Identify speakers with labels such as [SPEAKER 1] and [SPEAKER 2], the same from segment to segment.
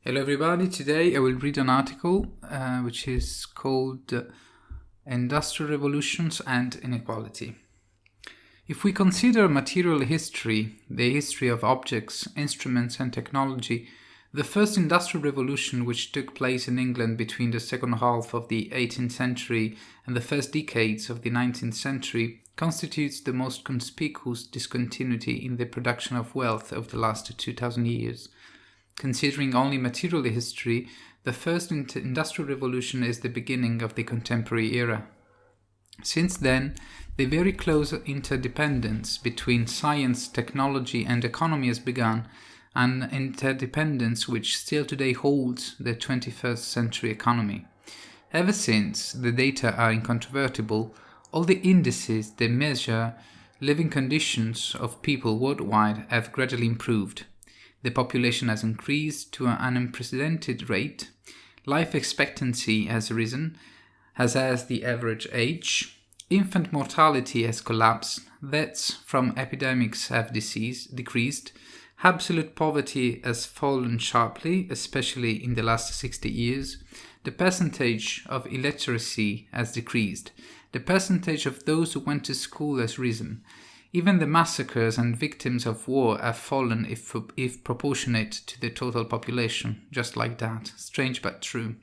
[SPEAKER 1] Hello everybody, today I will read an article which is called Industrial Revolutions and Inequality. If we consider material history, the history of objects, instruments and technology, the first industrial revolution which took place in England between the second half of the 18th century and the first decades of the 19th century constitutes the most conspicuous discontinuity in the production of wealth of the last 2000 years. Considering only material history, the first industrial revolution is the beginning of the contemporary era. Since then, the very close interdependence between science, technology and economy has begun, an interdependence which still today holds the 21st century economy. Ever since, the data are incontrovertible, all the indices that measure living conditions of people worldwide have gradually improved. The population has increased to an unprecedented rate, life expectancy has risen, as has the average age, infant mortality has collapsed, deaths from epidemics have decreased, absolute poverty has fallen sharply, especially in the last 60 years, the percentage of illiteracy has decreased, the percentage of those who went to school has risen. Even the massacres and victims of war have fallen if proportionate to the total population, just like that. Strange but true.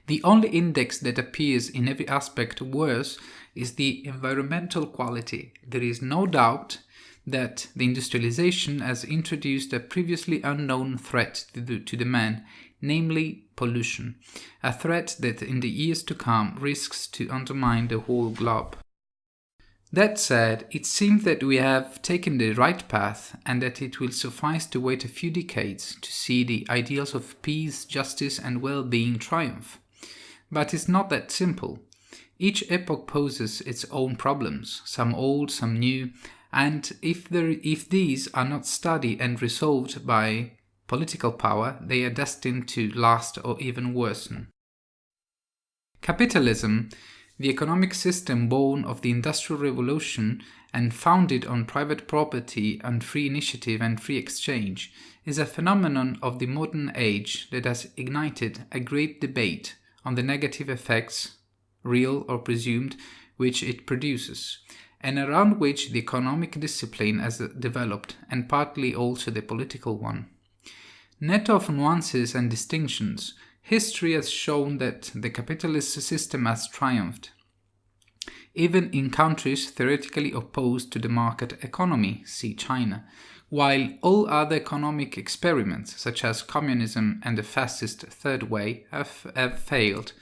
[SPEAKER 1] The only index that appears in every aspect worse is the environmental quality. There is no doubt that the industrialization has introduced a previously unknown threat to the man, namely pollution, a threat that in the years to come risks to undermine the whole globe. That said, it seems that we have taken the right path and that it will suffice to wait a few decades to see the ideals of peace, justice and well-being triumph. But it's not that simple. Each epoch poses its own problems, some old, some new, and if these are not studied and resolved by political power, they are destined to last or even worsen. Capitalism, the economic system born of the Industrial Revolution and founded on private property and free initiative and free exchange, is a phenomenon of the modern age that has ignited a great debate on the negative effects, real or presumed, which it produces, and around which the economic discipline has developed, and partly also the political one. Net of nuances and distinctions, history has shown that the capitalist system has triumphed, even in countries theoretically opposed to the market economy, see China, while all other economic experiments, such as communism and the fascist Third Way, have failed.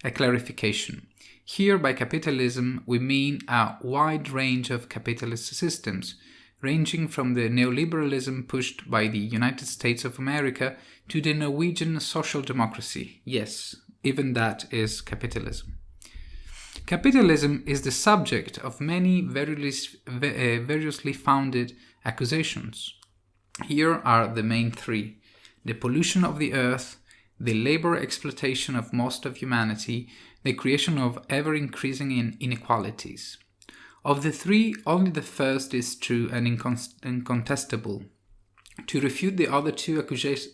[SPEAKER 1] A clarification. Here by capitalism we mean a wide range of capitalist systems, ranging from the neoliberalism pushed by the United States of America to the Norwegian social democracy. Yes, even that is capitalism. Capitalism is the subject of many variously founded accusations. Here are the main three: the pollution of the earth, the labor exploitation of most of humanity, the creation of ever-increasing inequalities. Of the three, only the first is true and incontestable. To refute the other two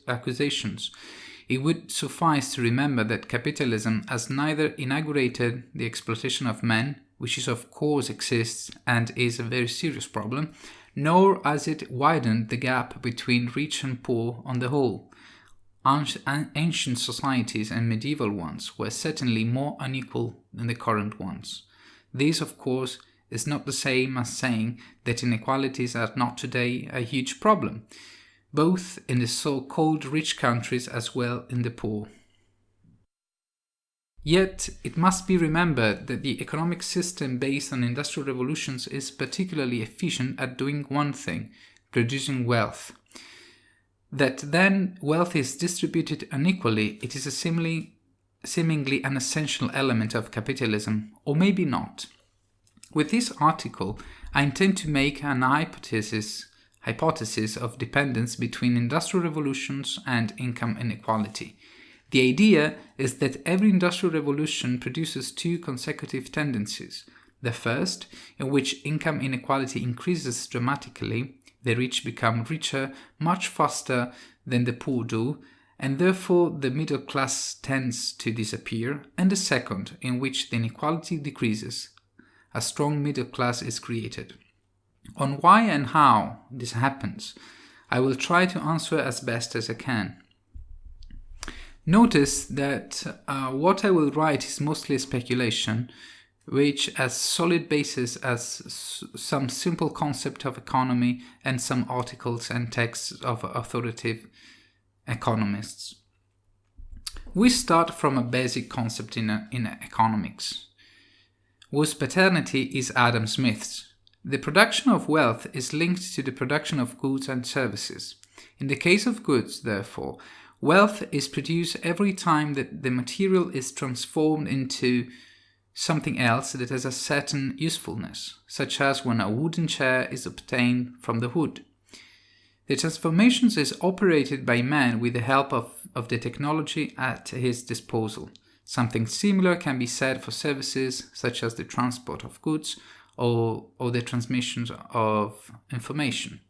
[SPEAKER 1] accusations, it would suffice to remember that capitalism has neither inaugurated the exploitation of men, which is of course exists and is a very serious problem, nor has it widened the gap between rich and poor on the whole. Ancient societies and medieval ones were certainly more unequal than the current ones. This, of course, is not the same as saying that inequalities are not today a huge problem, both in the so-called rich countries as well in the poor. Yet, it must be remembered that the economic system based on industrial revolutions is particularly efficient at doing one thing: producing wealth. That then wealth is distributed unequally, it is a seemingly an essential element of capitalism, or maybe not. With this article, I intend to make an hypothesis of dependence between industrial revolutions and income inequality. The idea is that every industrial revolution produces two consecutive tendencies. The first, in which income inequality increases dramatically, the rich become richer much faster than the poor do, and therefore the middle class tends to disappear, and the second, in which the inequality decreases, a strong middle class is created. On why and how this happens, I will try to answer as best as I can. Notice that what I will write is mostly a speculation, which has solid basis as some simple concept of economy and some articles and texts of authoritative economists. We start from a basic concept in economics, whose paternity is Adam Smith's. The production of wealth is linked to the production of goods and services. In the case of goods, therefore, wealth is produced every time that the material is transformed into something else that has a certain usefulness, such as when a wooden chair is obtained from the wood. The transformation is operated by man with the help of the technology at his disposal. Something similar can be said for services such as the transport of goods or the transmission of information.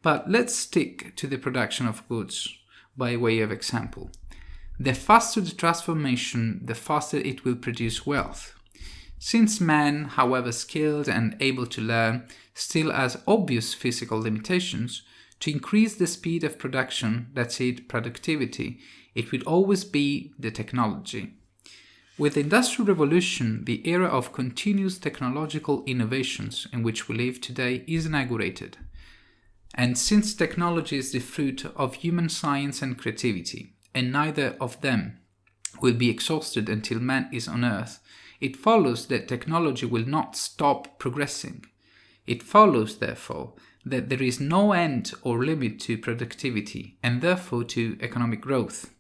[SPEAKER 1] But let's stick to the production of goods by way of example. The faster the transformation, the faster it will produce wealth. Since man, however skilled and able to learn, still has obvious physical limitations, to increase the speed of production, that's it, productivity, it will always be the technology. With the Industrial Revolution, the era of continuous technological innovations in which we live today is inaugurated. And since technology is the fruit of human science and creativity, and neither of them will be exhausted until man is on Earth, it follows that technology will not stop progressing. It follows, therefore, that there is no end or limit to productivity, and therefore to economic growth.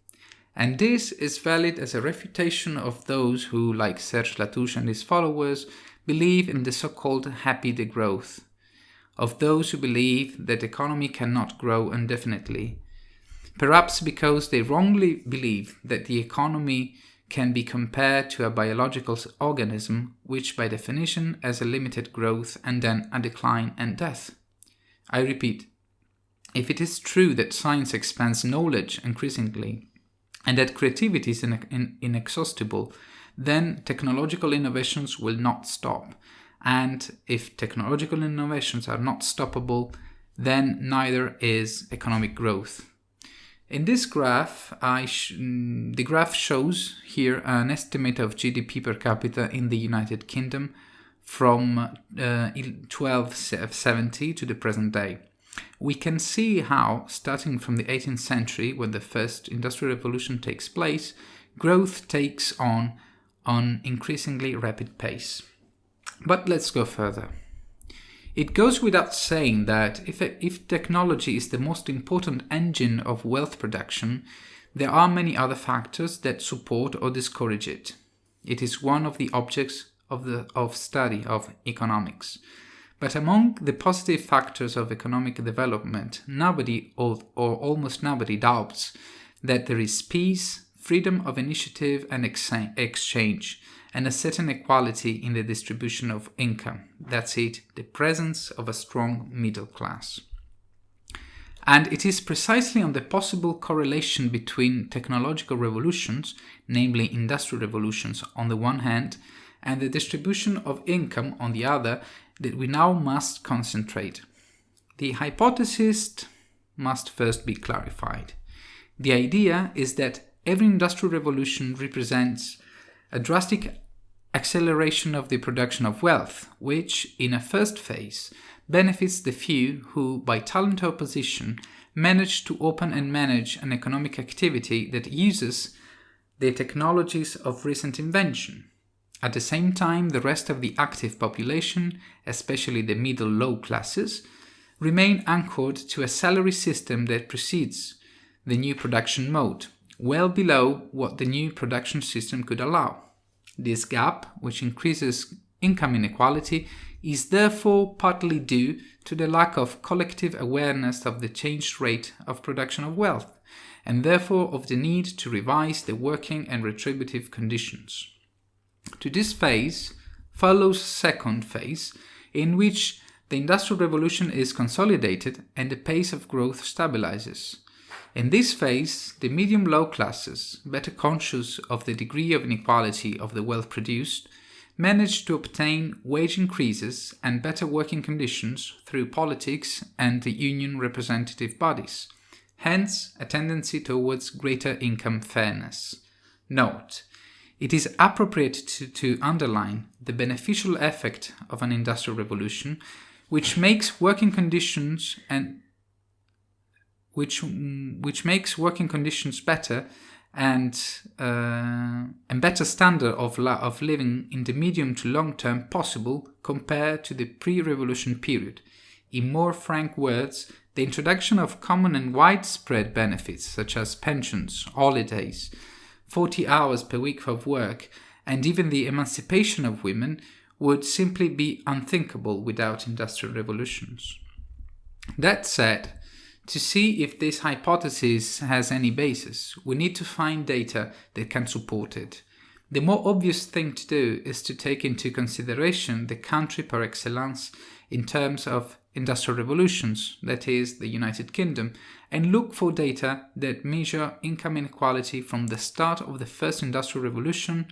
[SPEAKER 1] And this is valid as a refutation of those who, like Serge Latouche and his followers, believe in the so-called happy degrowth, of those who believe that economy cannot grow indefinitely, perhaps because they wrongly believe that the economy can be compared to a biological organism which by definition has a limited growth and then a decline and death. I repeat, if it is true that science expands knowledge increasingly, and that creativity is inexhaustible, then technological innovations will not stop. And if technological innovations are not stoppable, then neither is economic growth. In this graph, the graph shows here an estimate of GDP per capita in the United Kingdom from 1270 to the present day. We can see how, starting from the 18th century, when the first Industrial Revolution takes place, growth takes on an increasingly rapid pace. But let's go further. It goes without saying that if technology is the most important engine of wealth production, there are many other factors that support or discourage it. It is one of the objects of study of economics. But among the positive factors of economic development, nobody or almost nobody doubts that there is peace, freedom of initiative and exchange, and a certain equality in the distribution of income. That's it, the presence of a strong middle class. And it is precisely on the possible correlation between technological revolutions, namely industrial revolutions on the one hand, and the distribution of income on the other, that we now must concentrate. The hypothesis must first be clarified. The idea is that every industrial revolution represents a drastic acceleration of the production of wealth, which, in a first phase, benefits the few who, by talent or position, manage to open and manage an economic activity that uses the technologies of recent invention. At the same time, the rest of the active population, especially the middle-low classes, remain anchored to a salary system that precedes the new production mode, well below what the new production system could allow. This gap, which increases income inequality, is therefore partly due to the lack of collective awareness of the changed rate of production of wealth, and therefore of the need to revise the working and retributive conditions. To this phase follows a second phase, in which the Industrial Revolution is consolidated and the pace of growth stabilizes. In this phase, the medium-low classes, better conscious of the degree of inequality of the wealth produced, managed to obtain wage increases and better working conditions through politics and the union representative bodies, hence a tendency towards greater income fairness. Note: it is appropriate to underline the beneficial effect of an industrial revolution, which makes working conditions better and better standard of living in the medium to long term possible compared to the pre-revolution period. In more frank words, the introduction of common and widespread benefits such as pensions, holidays, 40 hours per week of work, and even the emancipation of women would simply be unthinkable without industrial revolutions. That said, to see if this hypothesis has any basis, we need to find data that can support it. The more obvious thing to do is to take into consideration the country par excellence in terms of industrial revolutions, that is, the United Kingdom, and look for data that measure income inequality from the start of the first industrial revolution,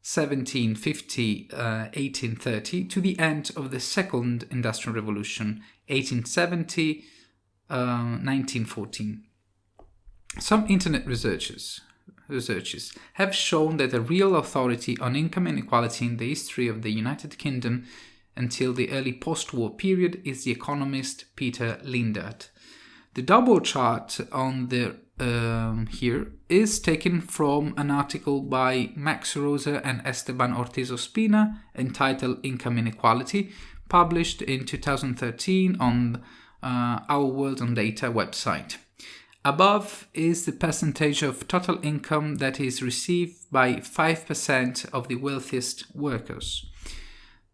[SPEAKER 1] 1750-1830, to the end of the second industrial revolution, 1870-1914. Some internet researchers have shown that a real authority on income inequality in the history of the United Kingdom until the early post-war period is the economist Peter Lindart. The double chart on the here is taken from an article by Max Rosa and Esteban Ortiz Ospina entitled Income Inequality, published in 2013 on Our World on Data website. Above is the percentage of total income that is received by 5% of the wealthiest workers.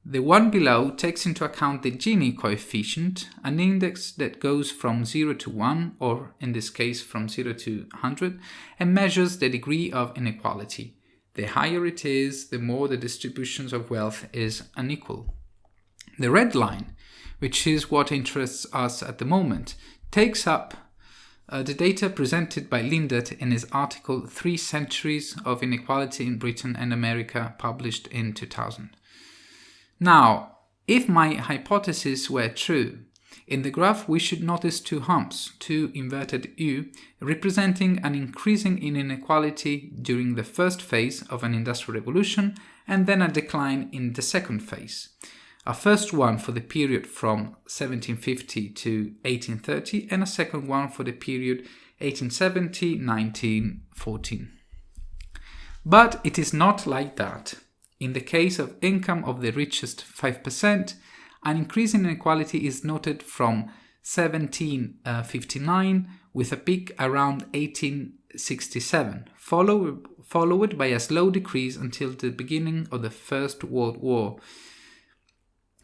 [SPEAKER 1] The one below takes into account the Gini coefficient, an index that goes from 0 to 1, or in this case from 0 to 100, and measures the degree of inequality. The higher it is, the more the distribution of wealth is unequal. The red line, which is what interests us at the moment, takes up the data presented by Lindart in his article 3 Centuries of Inequality in Britain and America, published in 2000. Now, if my hypothesis were true, in the graph we should notice two humps, two inverted U, representing an increasing in inequality during the first phase of an industrial revolution and then a decline in the second phase. A first one for the period from 1750 to 1830 and a second one for the period 1870-1914. But it is not like that. In the case of income of the richest 5%, an increase in inequality is noted from 1759 with a peak around 1867, followed by a slow decrease until the beginning of the First World War.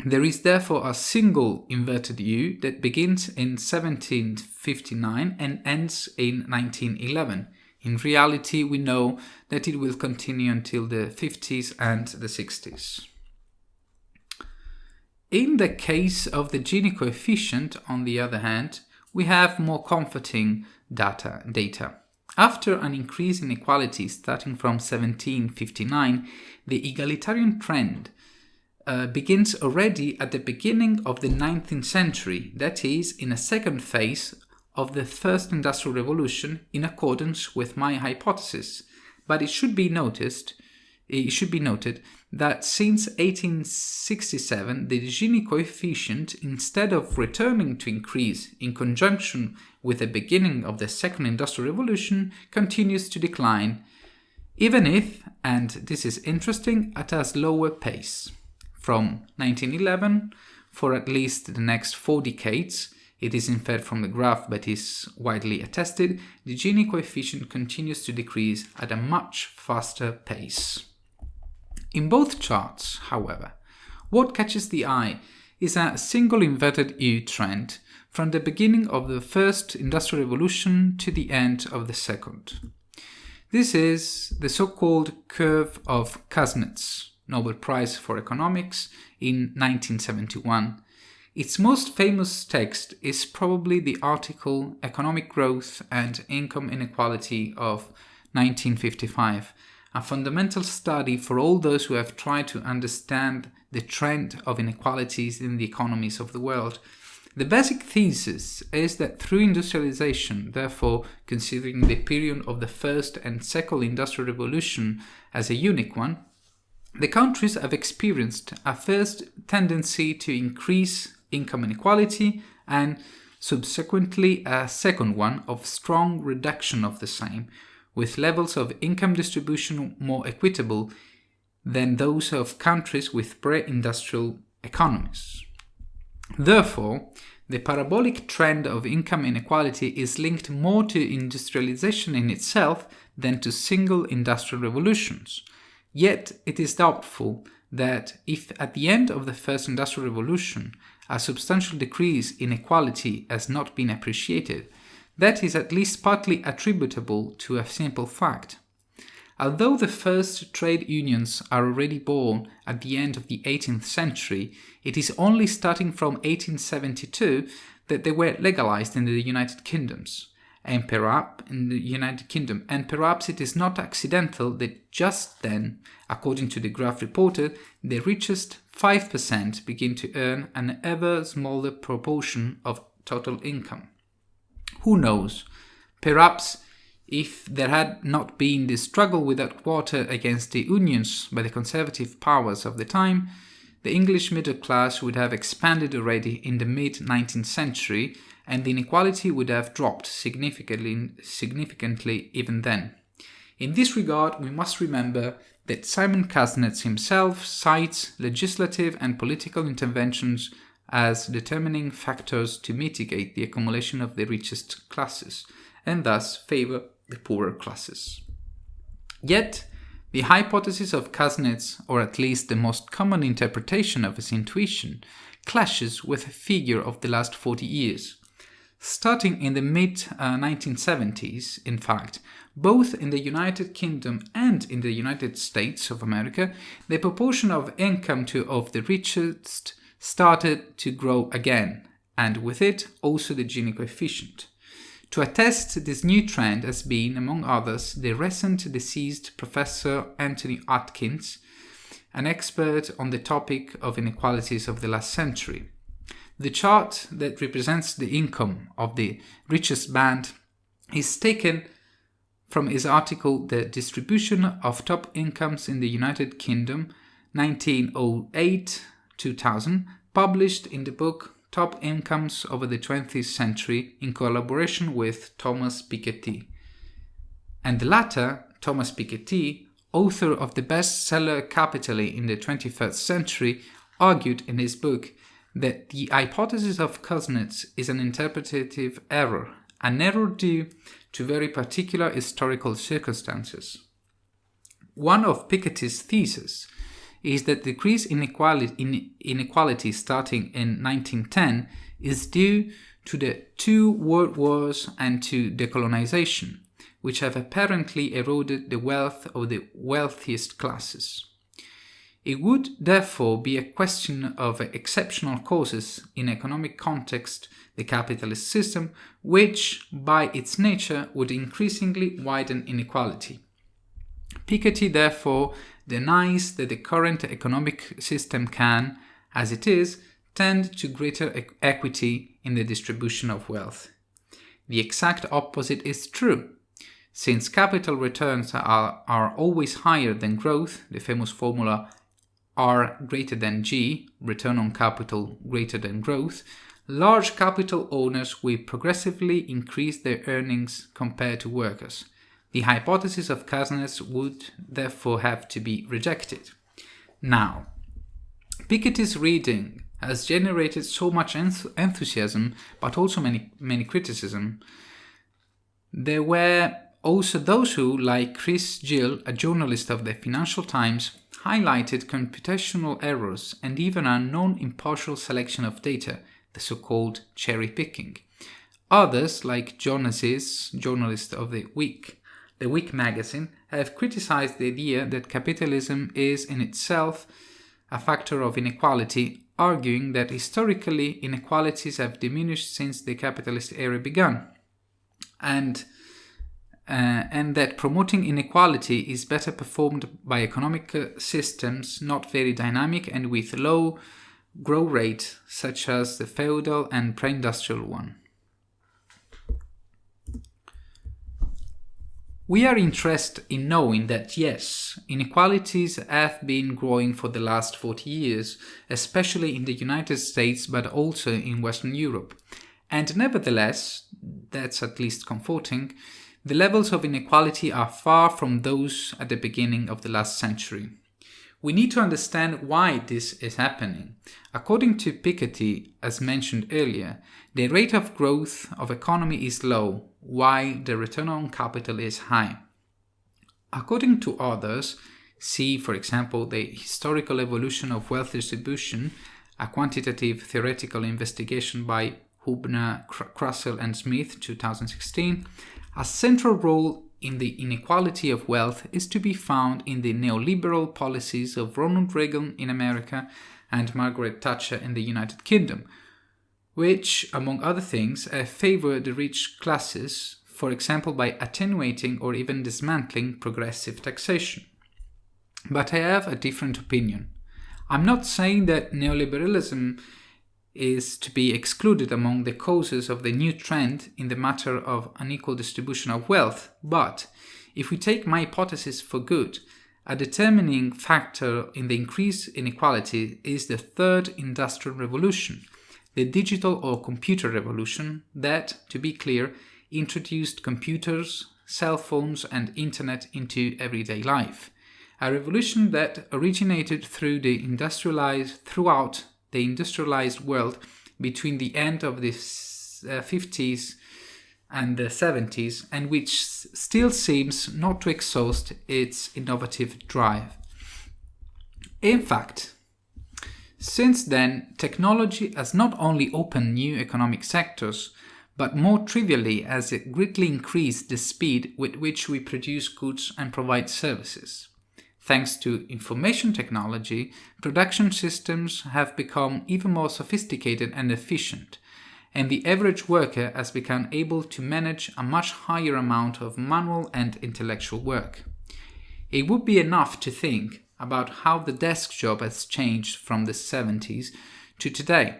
[SPEAKER 1] There is therefore a single inverted U that begins in 1759 and ends in 1911. In reality, we know that it will continue until the 50s and the 60s. In the case of the Gini coefficient, on the other hand, we have more comforting data. After an increase in equality starting from 1759, the egalitarian trend begins already at the beginning of the 19th century, that is, in a second phase of the first industrial revolution in accordance with my hypothesis. But it should be noted that since 1867 the Gini coefficient, instead of returning to increase in conjunction with the beginning of the second industrial revolution, continues to decline, even if, and this is interesting, at a slower pace. From 1911, for at least the next 4 decades, it is inferred from the graph but is widely attested, the Gini coefficient continues to decrease at a much faster pace. In both charts, however, what catches the eye is a single inverted U trend from the beginning of the first industrial revolution to the end of the second. This is the so-called curve of Kuznets, Nobel Prize for Economics, in 1971. Its most famous text is probably the article Economic Growth and Income Inequality of 1955, a fundamental study for all those who have tried to understand the trend of inequalities in the economies of the world. The basic thesis is that through industrialization, therefore considering the period of the first and second industrial revolution as a unique one, the countries have experienced a first tendency to increase income inequality and subsequently a second one of strong reduction of the same, with levels of income distribution more equitable than those of countries with pre-industrial economies. Therefore, the parabolic trend of income inequality is linked more to industrialization in itself than to single industrial revolutions. Yet it is doubtful that if at the end of the first industrial revolution a substantial decrease in equality has not been appreciated, that is at least partly attributable to a simple fact. Although the first trade unions are already born at the end of the 18th century, it is only starting from 1872 that they were legalized in the United Kingdom. And perhaps it is not accidental that just then, according to the graph reported, the richest 5% begin to earn an ever smaller proportion of total income. Who knows? Perhaps if there had not been the struggle without water against the unions by the conservative powers of the time, the English middle class would have expanded already in the mid-19th century, and the inequality would have dropped significantly even then. In this regard, we must remember that Simon Kuznets himself cites legislative and political interventions as determining factors to mitigate the accumulation of the richest classes, and thus favor the poorer classes. Yet, the hypothesis of Kuznets, or at least the most common interpretation of his intuition, clashes with a figure of the last 40 years. Starting in the mid-1970s, in fact, both in the United Kingdom and in the United States of America, the proportion of income of the richest started to grow again, and with it also the Gini coefficient. To attest this new trend has been, among others, the recent deceased Professor Anthony Atkins, an expert on the topic of inequalities of the last century. The chart that represents the income of the richest band is taken from his article The Distribution of Top Incomes in the United Kingdom, 1908-2000, published in the book Top Incomes Over the 20th Century in collaboration with Thomas Piketty. And the latter, Thomas Piketty, author of the bestseller Capital in the 21st Century, argued in his book that the hypothesis of Kuznets is an interpretative error, an error due to very particular historical circumstances. One of Piketty's theses is that decrease in inequality starting in 1910 is due to the two world wars and to decolonization, which have apparently eroded the wealth of the wealthiest classes. It would therefore be a question of exceptional causes in economic context, the capitalist system, which by its nature would increasingly widen inequality. Piketty therefore denies that the current economic system can, as it is, tend to greater equity in the distribution of wealth. The exact opposite is true. Since capital returns are always higher than growth, the famous formula R greater than G, return on capital greater than growth, large capital owners will progressively increase their earnings compared to workers. The hypothesis of Kuznets would therefore have to be rejected. Now, Piketty's reading has generated so much enthusiasm, but also many criticism. There were also those who, like Chris Gill, a journalist of the Financial Times, highlighted computational errors and even a non-impartial selection of data, the so-called cherry picking. Others, like John Aziz, journalist of The Week magazine, have criticized the idea that capitalism is in itself a factor of inequality, arguing that historically inequalities have diminished since the capitalist era began, and that promoting inequality is better performed by economic systems not very dynamic and with low growth rate, such as the feudal and pre-industrial one. We are interested in knowing that yes, inequalities have been growing for the last 40 years, especially in the United States but also in Western Europe. And nevertheless, that's at least comforting, the levels of inequality are far from those at the beginning of the last century. We need to understand why this is happening. According to Piketty, as mentioned earlier, the rate of growth of economy is low, while the return on capital is high. According to others, see for example the historical evolution of wealth distribution, a quantitative theoretical investigation by Hubner, Krussel and Smith, 2016, a central role in the inequality of wealth is to be found in the neoliberal policies of Ronald Reagan in America and Margaret Thatcher in the United Kingdom, which, among other things, favor the rich classes, for example by attenuating or even dismantling progressive taxation. But I have a different opinion. I'm not saying that neoliberalism is to be excluded among the causes of the new trend in the matter of unequal distribution of wealth, but if we take my hypothesis for good, a determining factor in the increased inequality is the third industrial revolution, the digital or computer revolution that, to be clear, introduced computers, cell phones and internet into everyday life. A revolution that originated throughout the industrialized world between the end of the 50s and the 70s, and which still seems not to exhaust its innovative drive. In fact, since then, technology has not only opened new economic sectors, but more trivially has it greatly increased the speed with which we produce goods and provide services. Thanks to information technology, production systems have become even more sophisticated and efficient, and the average worker has become able to manage a much higher amount of manual and intellectual work. It would be enough to think about how the desk job has changed from the 70s to today.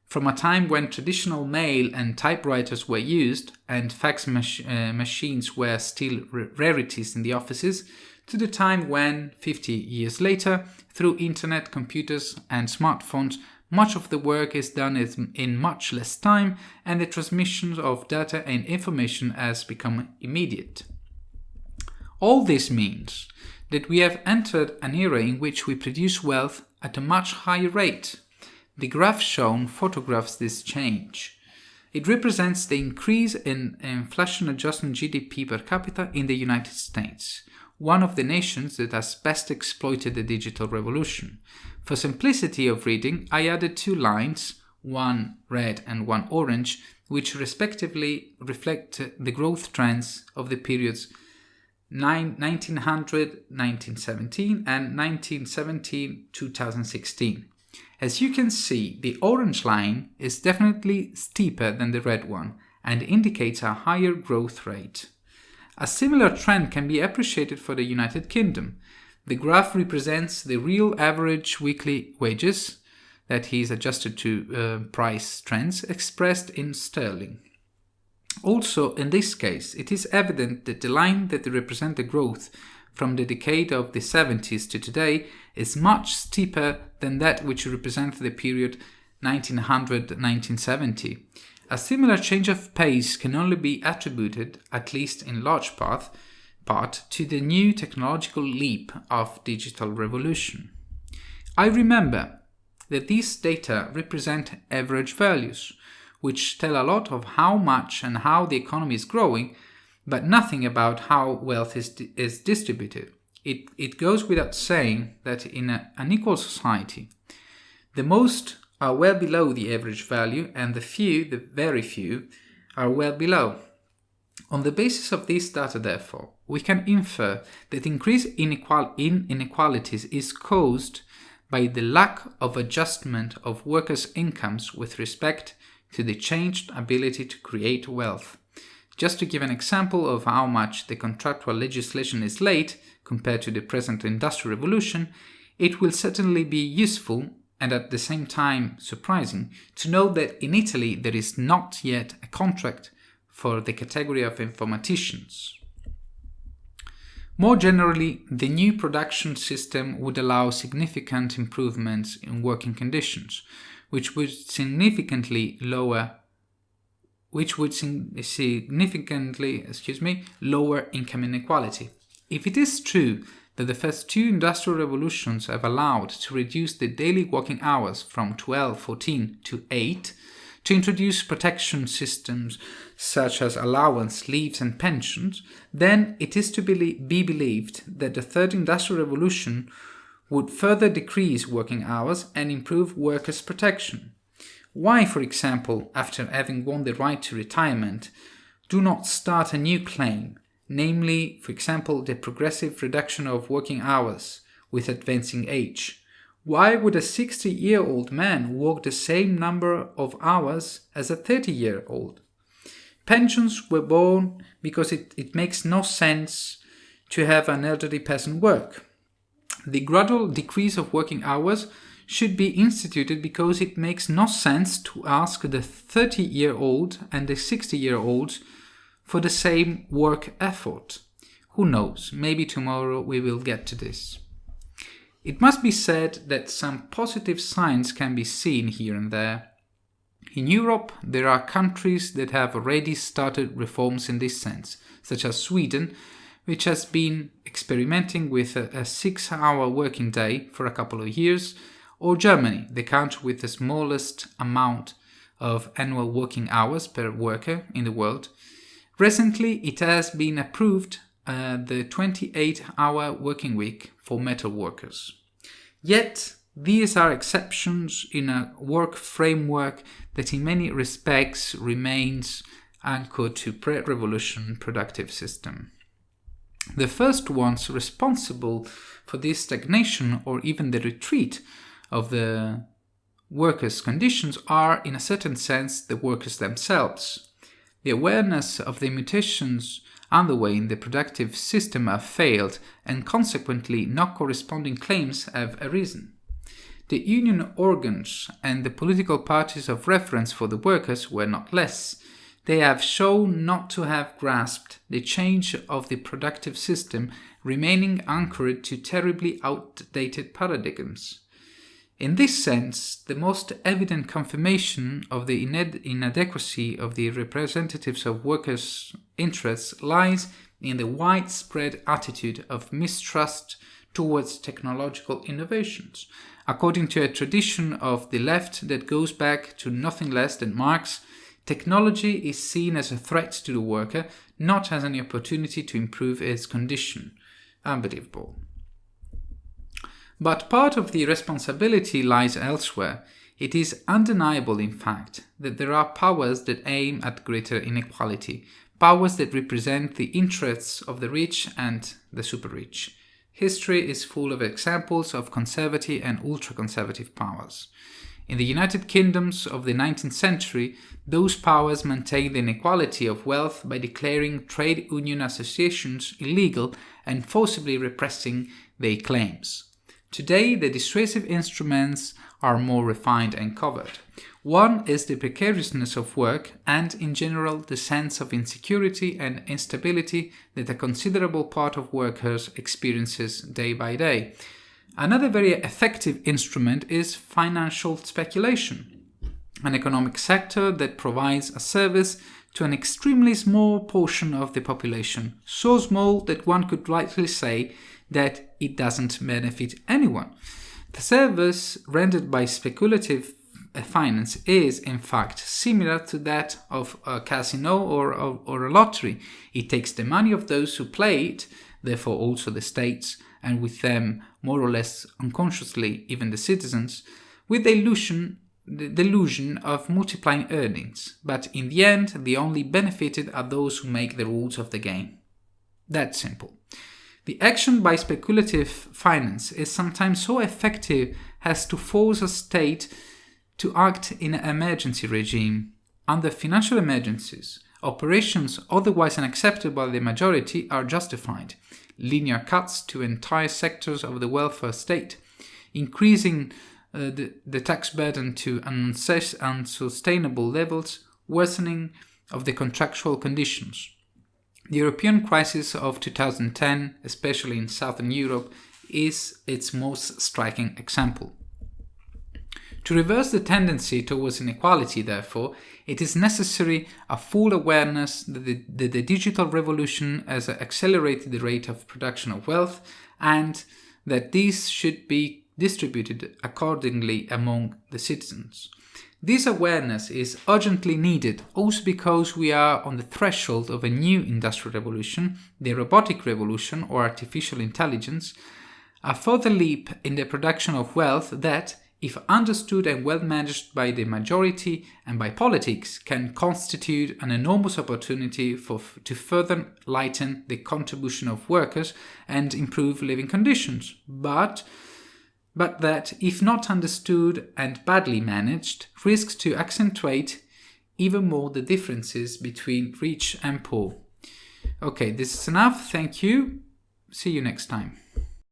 [SPEAKER 1] From a time when traditional mail and typewriters were used and fax machines were still rarities in the offices, to the time when, 50 years later, through internet, computers and smartphones, much of the work is done in much less time and the transmission of data and information has become immediate. All this means that we have entered an era in which we produce wealth at a much higher rate. The graph shown photographs this change. It represents the increase in inflation-adjusted GDP per capita in the United States, one of the nations that has best exploited the digital revolution. For simplicity of reading, I added two lines, one red and one orange, which respectively reflect the growth trends of the periods 1900-1917 and 1917-2016. As you can see, the orange line is definitely steeper than the red one and indicates a higher growth rate. A similar trend can be appreciated for the United Kingdom. The graph represents the real average weekly wages, that is adjusted to price trends, expressed in sterling. Also, in this case, it is evident that the line that represents the growth from the decade of the 70s to today is much steeper than that which represents the period 1900-1970. A similar change of pace can only be attributed, at least in large part, to the new technological leap of digital revolution. I remember that these data represent average values, which tell a lot of how much and how the economy is growing, but nothing about how wealth is distributed. It goes without saying that in an unequal society, the most are well below the average value and the few, the very few, are well below. On the basis of this data, therefore, we can infer that increase in inequalities is caused by the lack of adjustment of workers' incomes with respect to the changed ability to create wealth. Just to give an example of how much the contractual legislation is late compared to the present Industrial Revolution, it will certainly be useful and at the same time surprising to know that in Italy there is not yet a contract for the category of informaticians. More generally, the new production system would allow significant improvements in working conditions, which would significantly lower income inequality. If it is true that the first two industrial revolutions have allowed to reduce the daily working hours from 14 to 8, to introduce protection systems such as allowance, leaves and pensions, then it is to be believed that the third industrial revolution would further decrease working hours and improve workers' protection. Why, for example, after having won the right to retirement, do not start a new claim, namely, for example, the progressive reduction of working hours with advancing age? Why would a 60-year-old man work the same number of hours as a 30-year-old? Pensions were born because it makes no sense to have an elderly person work. The gradual decrease of working hours should be instituted because it makes no sense to ask the 30-year-old and the 60-year-old for the same work effort. Who knows, maybe tomorrow we will get to this. It must be said that some positive signs can be seen here and there. In Europe, there are countries that have already started reforms in this sense, such as Sweden, which has been experimenting with a 6-hour working day for a couple of years, or Germany, the country with the smallest amount of annual working hours per worker in the world. Recently, it has been approved the 28-hour working week for metal workers. Yet, these are exceptions in a work framework that in many respects remains anchored to pre-revolution productive system. The first ones responsible for this stagnation or even the retreat of the workers' conditions are, in a certain sense, the workers themselves. The awareness of the mutations underway in the productive system have failed, and consequently no corresponding claims have arisen. The union organs and the political parties of reference for the workers were not less. They have shown not to have grasped the change of the productive system, remaining anchored to terribly outdated paradigms. In this sense, the most evident confirmation of the inadequacy of the representatives of workers' interests lies in the widespread attitude of mistrust towards technological innovations. According to a tradition of the left that goes back to nothing less than Marx, technology is seen as a threat to the worker, not as an opportunity to improve his condition. Unbelievable. But part of the responsibility lies elsewhere. It is undeniable, in fact, that there are powers that aim at greater inequality, powers that represent the interests of the rich and the super-rich. History is full of examples of conservative and ultra-conservative powers. In the United Kingdoms of the 19th century, those powers maintained the inequality of wealth by declaring trade union associations illegal and forcibly repressing their claims. Today, the dissuasive instruments are more refined and covered. One is the precariousness of work and, in general, the sense of insecurity and instability that a considerable part of workers experiences day by day. Another very effective instrument is financial speculation, an economic sector that provides a service to an extremely small portion of the population, so small that one could rightly say that it doesn't benefit anyone. The service rendered by speculative finance is, in fact, similar to that of a casino or a lottery. It takes the money of those who play it, therefore also the states, and with them, more or less unconsciously, even the citizens, with the illusion of multiplying earnings. But in the end, the only benefited are those who make the rules of the game. That's simple. The action by speculative finance is sometimes so effective has to force a state to act in an emergency regime. Under financial emergencies, operations otherwise unacceptable by the majority are justified. Linear cuts to entire sectors of the welfare state, increasing the tax burden to unsustainable levels, worsening of the contractual conditions. The European crisis of 2010, especially in Southern Europe, is its most striking example. To reverse the tendency towards inequality, therefore, it is necessary a full awareness that the digital revolution has accelerated the rate of production of wealth and that these should be distributed accordingly among the citizens. This awareness is urgently needed also because we are on the threshold of a new industrial revolution, the robotic revolution or artificial intelligence, a further leap in the production of wealth that, if understood and well managed by the majority and by politics, can constitute an enormous opportunity to further lighten the contribution of workers and improve living conditions. But that, if not understood and badly managed, risks to accentuate even more the differences between rich and poor. Okay, this is enough. Thank you. See you next time.